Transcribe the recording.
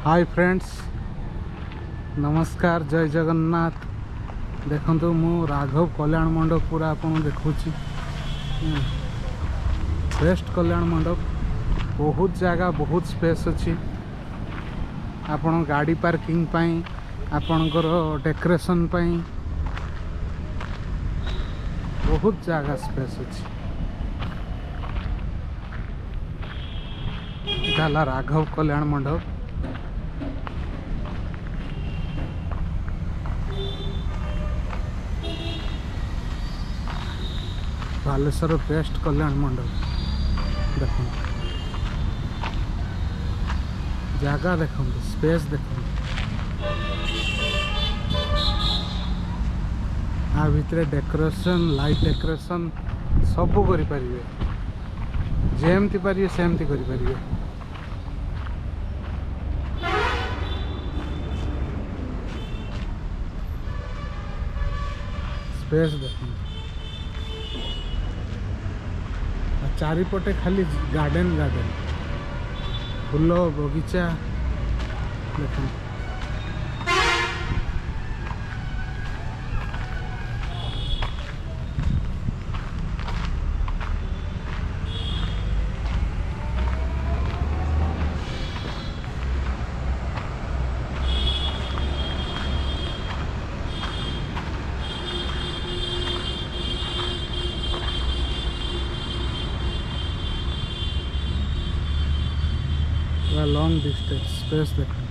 Hi friends, नमस्कार, जय जगन्नाथ। देखो मु राघव कल्याण मंडप पूरा आपन देखुची। बेस्ट कल्याण मंडप, बहुत जगह बहुत स्पेस अच्छी। आपण गाड़ी पार्किंग पाई, आपणकर डेकोरेशन पाई बहुत जगह स्पेस अच्छी। इटा राघव कल्याण मंडप। बालेश्वर बेस्ट कल्याण मंडप। देखो जगह, देखो स्पेस, देखो आ भितर डेकोरेशन, लाइट डेकोरेशन सब करि परिबे। जेमती पारिबे सेमती करि परिबे। स्पेस देखो, चारिपटे खाली गार्डन गार्डन, फूल बगीचा देखो। लॉन्ग डिस्टेंस स्पेस देखो।